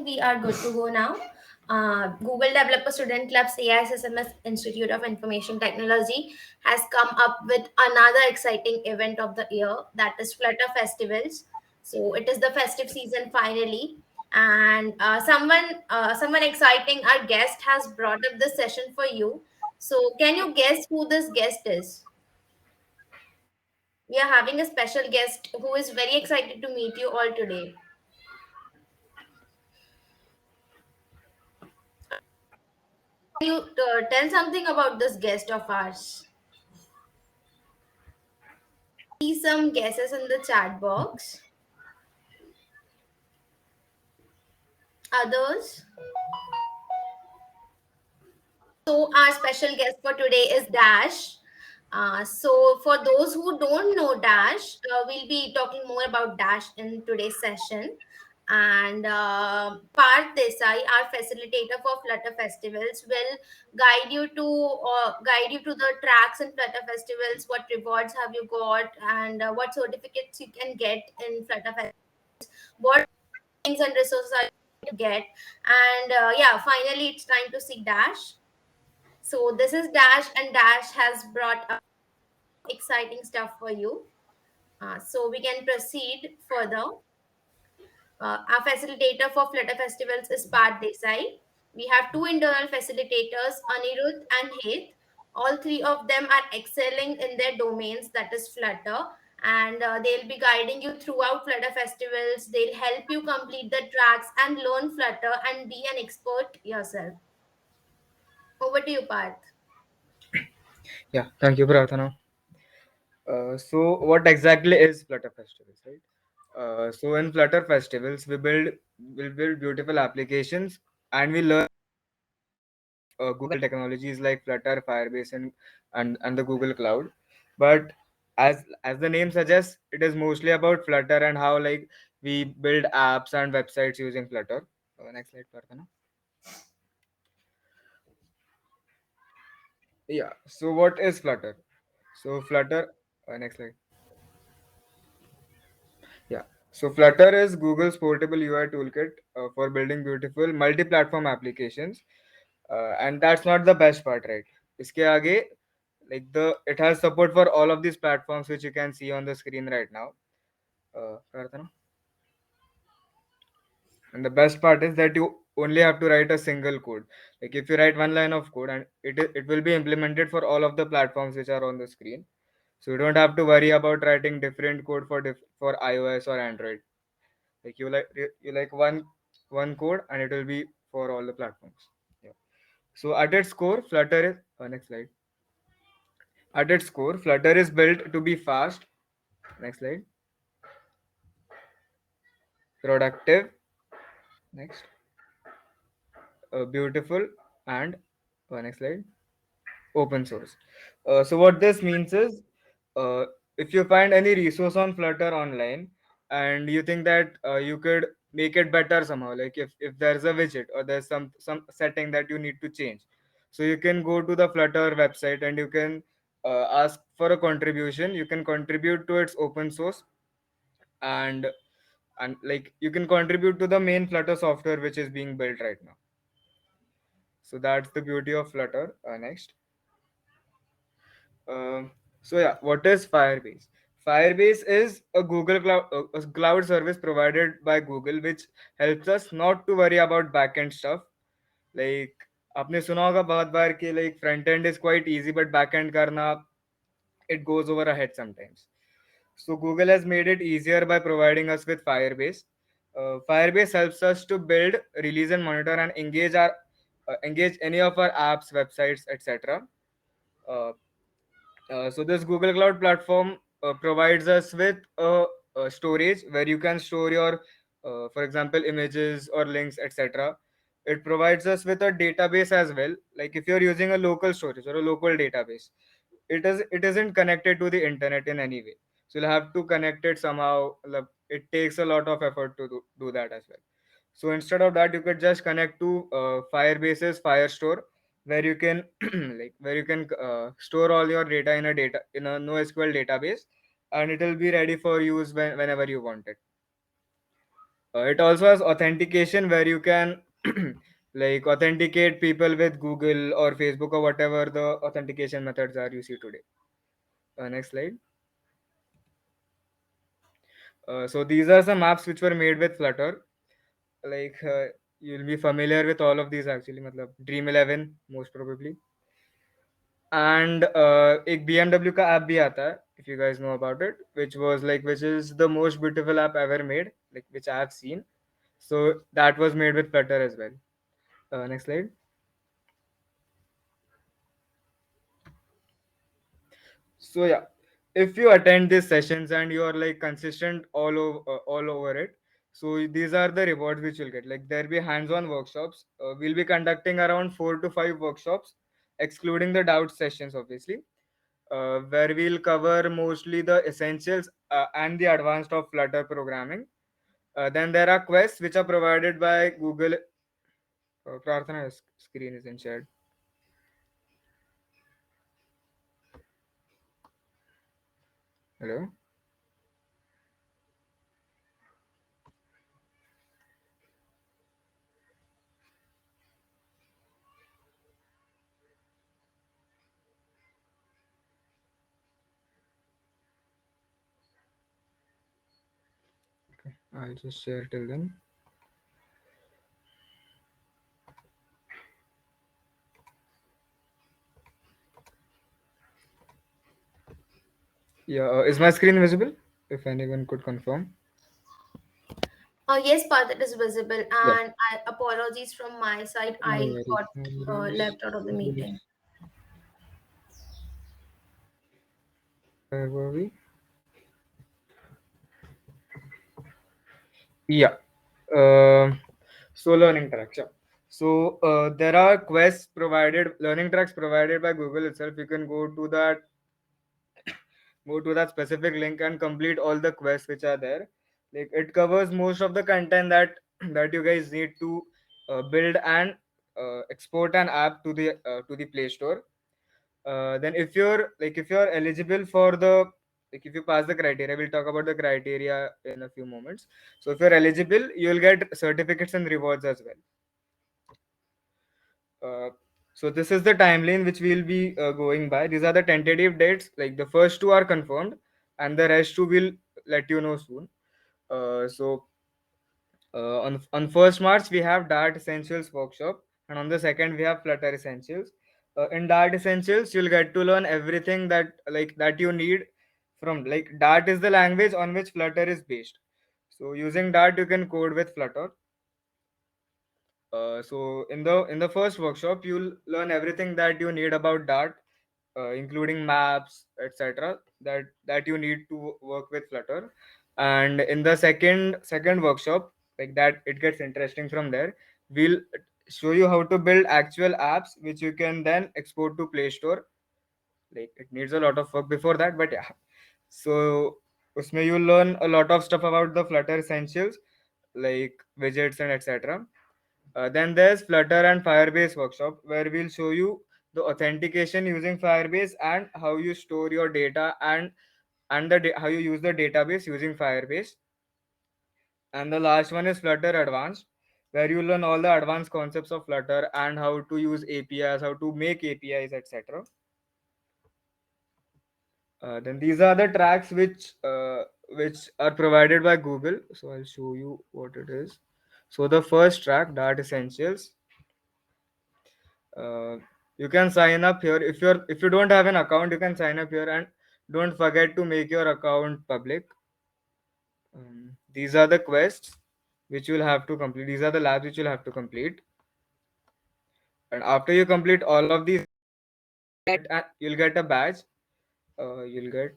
think we are good to go now. Google Developer Student Club's AISSMS Institute of Information Technology has come up with another exciting event of the year, that is Flutter Festivals. So it is the festive season finally, and someone exciting, our guest, has brought up this session for you. So can you guess who this guest is? We are having a special guest who is very excited to meet you all today. Can you tell something about this guest of ours? See some guesses in the chat box. Others? So our special guest for today is Dash. So for those who don't know Dash, we'll be talking more about Dash in today's session. And Parth Desai, our facilitator for Flutter Festivals, will guide you to the tracks in Flutter Festivals. What rewards have you got, and what certificates you can get in Flutter Festivals? What things and resources are you to get? And yeah, finally, it's time to see Dash. So this is Dash, and Dash has brought up exciting stuff for you. So we can proceed further. Our facilitator for Flutter Festivals is Parth Desai. We have two internal facilitators, Anirudh and Heth. All three of them are excelling in their domains, that is Flutter, and they'll be guiding you throughout Flutter Festivals. They'll help you complete the tracks and learn Flutter and be an expert yourself. Over to you, Parth. Yeah, thank you, Prathana. So, what exactly is Flutter Festivals, right? So, in Flutter Festivals, we build beautiful applications, and we learn Google technologies like Flutter, Firebase, and the Google Cloud. But as the name suggests, it is mostly about Flutter and how like we build apps and websites using Flutter. Next slide, Prathana. Yeah. So, what is Flutter? So, Flutter. Next slide. Yeah. So Flutter is Google's portable UI toolkit for building beautiful multi-platform applications, and that's not the best part, right? इसके आगे like the it has support for all of these platforms which you can see on the screen right now. प्रार्थना? And the best part is that you only have to write a single code. Like if you write one line of code, and it will be implemented for all of the platforms which are on the screen. So you don't have to worry about writing different code for iOS or Android. Like you like one code and it will be for all the platforms. Yeah. So at its core, Flutter is next slide. At its core, Flutter is built to be fast. Next slide. Productive. Next. Beautiful and next slide. Open source. So what this means is, uh, if you find any resource on Flutter online and you think that you could make it better somehow, like if there's a widget or there's some setting that you need to change, so you can go to the Flutter website and you can ask for a contribution. You can contribute to its open source, and like you can contribute to the main Flutter software which is being built right now. So that's the beauty of Flutter. Next. Um, so yeah, what is Firebase? Firebase is a a cloud service provided by Google, which helps us not to worry about backend stuff. Like आपने सुना होगा बहुत बार कि like front end is quite easy, but backend करना it goes over our head sometimes. So Google has made it easier by providing us with Firebase. Firebase helps us to build, release, and monitor and engage any of our apps, websites, etc. So this Google Cloud platform provides us with a storage where you can store your, for example, images or links, etc. It provides us with a database as well. Like if you're using a local storage or a local database, it isn't connected to the internet in any way. So you'll have to connect it somehow. Like, it takes a lot of effort to do that as well. So instead of that, you could just connect to Firebase's Firestore, where you can where you can store all your data in a NoSQL database, and it will be ready for use whenever you want it. It also has authentication where you can like authenticate people with Google or Facebook or whatever the authentication methods are you see today. Next slide. So these are some apps which were made with Flutter. Like you'll be familiar with all of these actually. मतलब Dream 11 most probably. And एक BMW का app भी आता है if you guys know about it, which is the most beautiful app ever made, like which I have seen. So that was made with Flutter as well. Next slide. So yeah, if you attend these sessions and you are like consistent all over it, so these are the rewards which you'll get. Like there'll be hands-on workshops. We'll be conducting around 4 to 5 workshops, excluding the doubt sessions, obviously, where we'll cover mostly the essentials and the advanced of Flutter programming. Then there are quests which are provided by Google. Prarthana screen is in shared. Hello. Okay, I'll just share till then. Yeah, is my screen visible? If anyone could confirm. Yes, Parth, it is visible. Yeah. And apologies from my side. No I worries. got No worries. left out of the No worries. meeting. Where were we? Yeah. Um so learning tracks. Yeah. So there are quests provided, learning tracks provided by Google itself. You can go to that specific link and complete all the quests which are there. Like it covers most of the content that you guys need to build and export an app to the Play Store. Then if you're eligible for the, like if you pass the criteria, we'll talk about the criteria in a few moments. So if you're eligible, you'll get certificates and rewards as well. So this is the timeline which we'll be going by. These are the tentative dates. Like the first two are confirmed, and the rest two will let you know soon. So on first March we have Dart Essentials workshop, and on the second we have Flutter Essentials. In Dart Essentials, you'll get to learn everything that you need from, like, Dart is the language on which Flutter is based. So using Dart, you can code with Flutter. So in the first workshop, you'll learn everything that you need about Dart, including maps, etc. That you need to work with Flutter. And in the second workshop, like that, it gets interesting from there. We'll show you how to build actual apps which you can then export to Play Store. Like it needs a lot of work before that, but yeah. So usme you'll learn a lot of stuff about the Flutter essentials, like widgets and etc. Then there's Flutter and Firebase workshop, where we'll show you the authentication using Firebase and how you store your data and how you use the database using Firebase. And the last one is Flutter Advanced, where you learn all the advanced concepts of Flutter and how to use APIs, how to make APIs, etc. Then these are the tracks which are provided by Google. So I'll show you what it is. So the first track, Dart Essentials. uh, you can sign up here if you don't have an account. You can sign up here, and don't forget to make your account public. These are the quests which you'll have to complete. These are the labs which you'll have to complete, and after you complete all of these, you'll get a badge. You'll get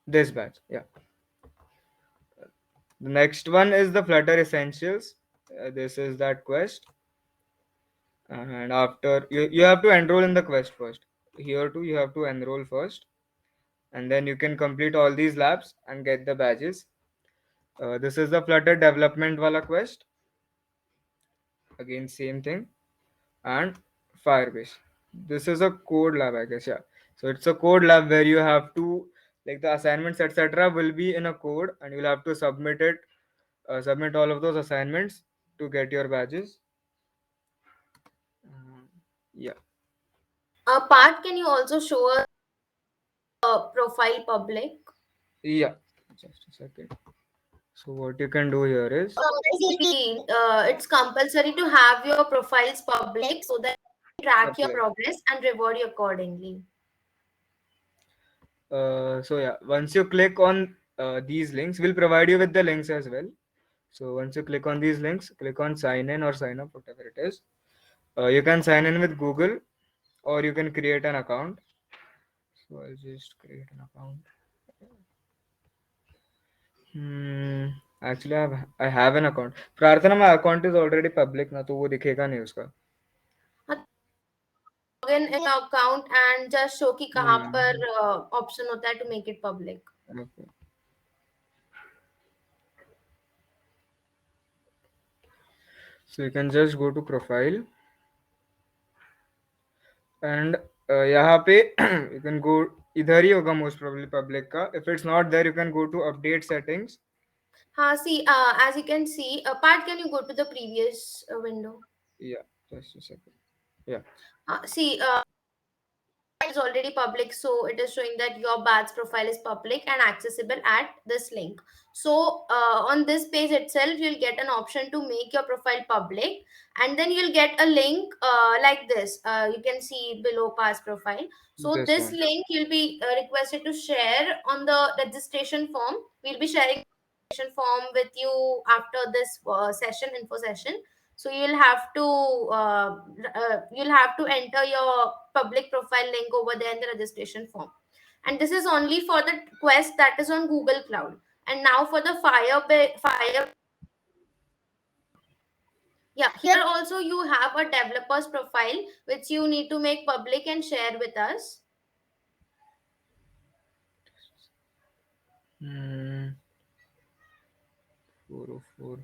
this badge. Yeah. The next one is the Flutter Essentials. This is that quest, and after you have to enroll in the quest first. Here too, you have to enroll first, and then you can complete all these labs and get the badges. This is the Flutter development wala quest. Again, same thing. And Firebase. This is a code lab, I guess. Yeah. So it's a code lab where you have to, like, the assignments etc. will be in a code, and you'll have to submit it submit all of those assignments to get your badges. Yeah. Part, can you also show us profile public? Yeah, just a second. So what you can do here is, Basically, it's compulsory to have your profiles public so that you can track your public. progress and reward you accordingly. So yeah, once you click on these links, we'll provide you with the links as well. So once you click on these links, click on sign in or sign up, whatever it is. You can sign in with Google, or you can create an account. So I'll just create an account. Hmm. Actually, I have an account. प्रार्थना, my account is already public ना, तो वो दिखेगा नहीं उसका. Log in account and just show कि कहाँ पर Hmm. ऑप्शन होता है to make it public. Okay. So you can just go to profile and यहाँ पे you can go, इधर ही होगा most probably public का. If it's not there, you can go to update settings. हाँ, see, as you can see, part, can you go to the previous window? Yeah, just a second. Yeah. See, is already public, so it is showing that your badge profile is public and accessible at this link. So on this page itself you'll get an option to make your profile public, and then you'll get a link like this. You can see below past profile. So This this one. link you'll be requested to share on the registration form. We'll be sharing registration form with you after this session, info session. So you'll have to enter your public profile link over there in the registration form, and this is only for the quest that is on Google Cloud. And now for the fire, yeah, here also you have a developer's profile which you need to make public and share with us. Hmm. 404.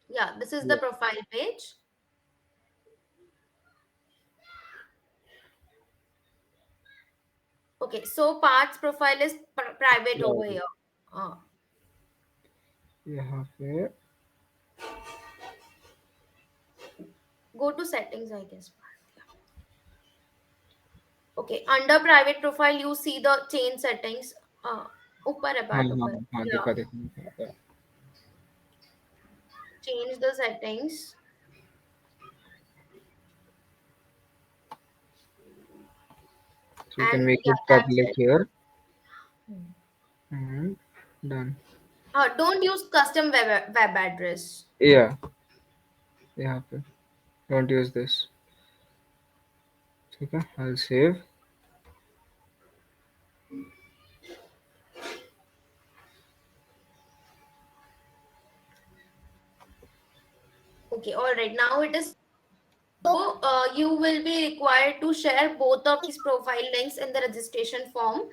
Yeah, this is the Yeah. profile page. Okay, so Parth's profile is private Yeah. over here. uh, यहाँ पे. Go to settings, I guess. Okay, under private profile, you see the change settings. ऊपर है हाँ बात हाँ ऊपर. हाँ, Yeah, देखा देखा. Yeah. change the settings. So you can And make yeah, it that's public it. here. Hmm. And done. Don't use custom web address. Yeah. यहाँ पे. Don't use this. ठीक है. I'll save. Okay, all right. Now it is. So you will be required to share both of these profile links in the registration form,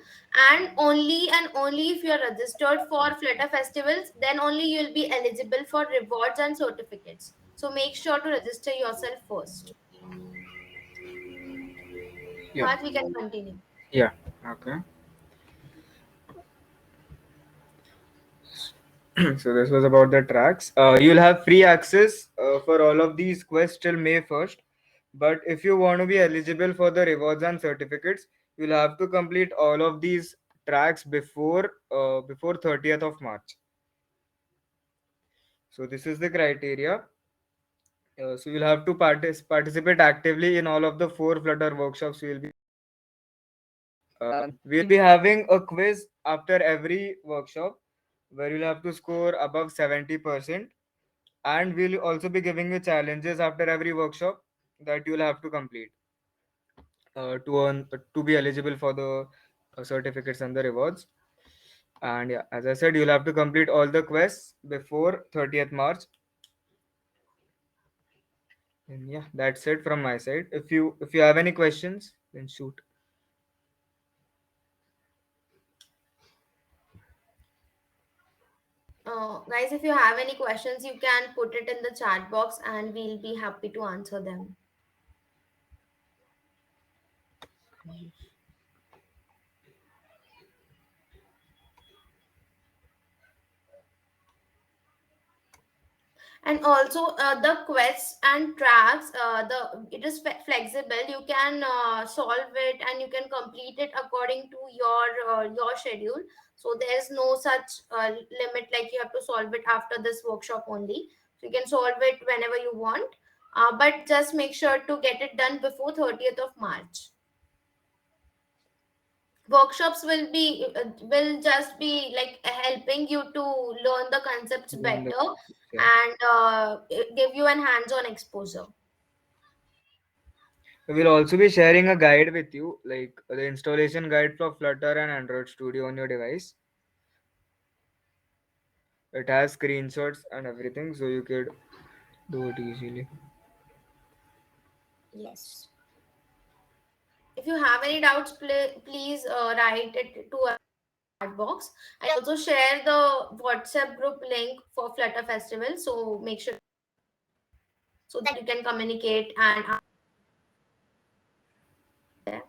and only if you are registered for Flutter Festivals, then only you will be eligible for rewards and certificates. So make sure to register yourself first. Yeah. But we can continue. Yeah. Okay. So this was about the tracks. You'll have free access for all of these quests till May 1st. But if you want to be eligible for the rewards and certificates, you'll have to complete all of these tracks before 30th of March. So this is the criteria. So you'll have to participate actively in all of the 4 Flutter workshops we'll be. We'll be having a quiz after every workshop where you'll have to score above 70%. And we'll also be giving you challenges after every workshop that you'll have to complete to be eligible for the certificates and the rewards. And yeah, as I said, you'll have to complete all the quests before 30th March. And yeah, that's it from my side. If you have any questions, then shoot. Guys, if you have any questions, you can put it in the chat box and we'll be happy to answer them. And also the quests and tracks, the it is flexible. You can solve it and you can complete it according to your schedule. So there's no such limit like you have to solve it after this workshop only. So you can solve it whenever you want, but just make sure to get it done before 30th of March. Workshops will just be like helping you to learn the concepts Learn the better concepts, yeah. and give you an hands-on exposure. We'll also be sharing a guide with you, like the installation guide for Flutter and Android Studio on your device. It has screenshots and everything, so you could do it easily. Yes. If you have any doubts, please write it to us chat box. I also share the WhatsApp group link for Flutter Festival, so make sure so that you can communicate and ask there.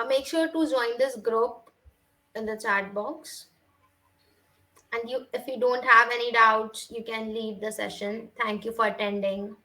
Make sure to join this group in the chat box. And you, if you don't have any doubts, you can leave the session. Thank you for attending.